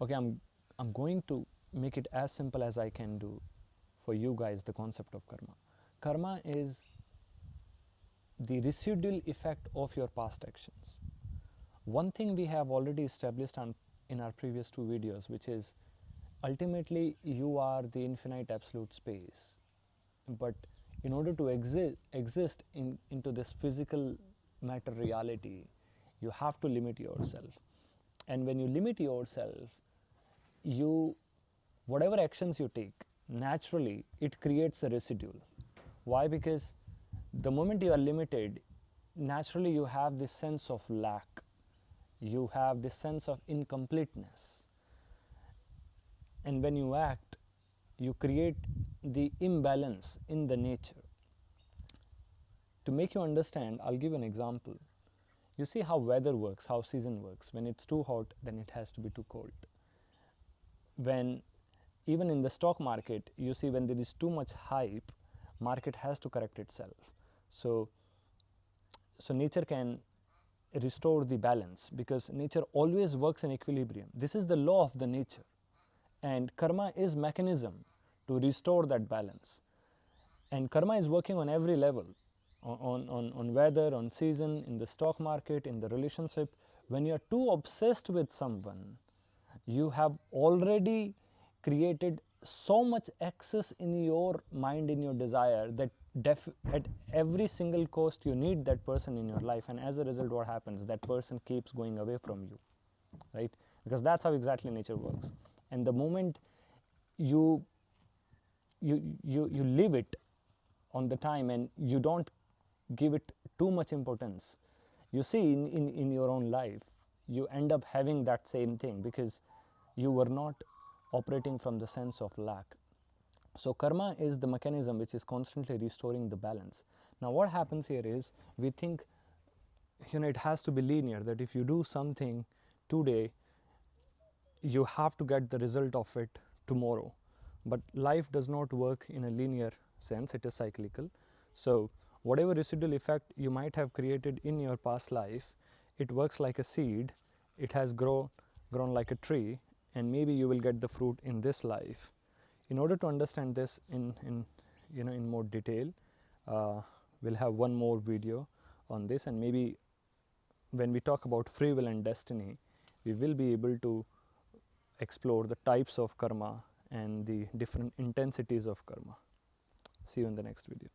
Okay, I'm going to make it as simple as I can do for you guys the concept of karma. Karma is the residual effect of your past actions. One thing we have already established in our previous two videos, which is ultimately you are the infinite absolute space. But in order to exist into this physical matter reality, you have to limit yourself. And when you limit yourself, you whatever actions you take, naturally it creates a residual. Why? Because the moment you are limited, naturally you have this sense of lack, you have this sense of incompleteness, and when you act, you create the imbalance in the nature. To make you understand, I'll give an example. You see how weather works, how season works. When it's too hot, then it has to be too cold. When even in the stock market, you see when there is too much hype, market has to correct itself. So nature can restore the balance, because nature always works in equilibrium. This is the law of the nature, and karma is mechanism to restore that balance. And karma is working on every level, on weather, on season, in the stock market, in the relationship. When you're too obsessed with someone, you have already created so much excess in your mind, in your desire, that at every single cost you need that person in your life, and as a result what happens, that person keeps going away from you, right? Because that's how exactly nature works. And the moment you you live it on the time and you don't give it too much importance, you see in your own life you end up having that same thing, because you were not operating from the sense of lack. So karma is the mechanism which is constantly restoring the balance. Now what happens here is, we think, it has to be linear, that if you do something today, you have to get the result of it tomorrow. But life does not work in a linear sense, it is cyclical. So whatever residual effect you might have created in your past life, it works like a seed. It has grown like a tree, and maybe you will get the fruit in this life. In order to understand this in more detail, we'll have one more video on this, and maybe when we talk about free will and destiny, we will be able to explore the types of karma and the different intensities of karma. See you in the next video.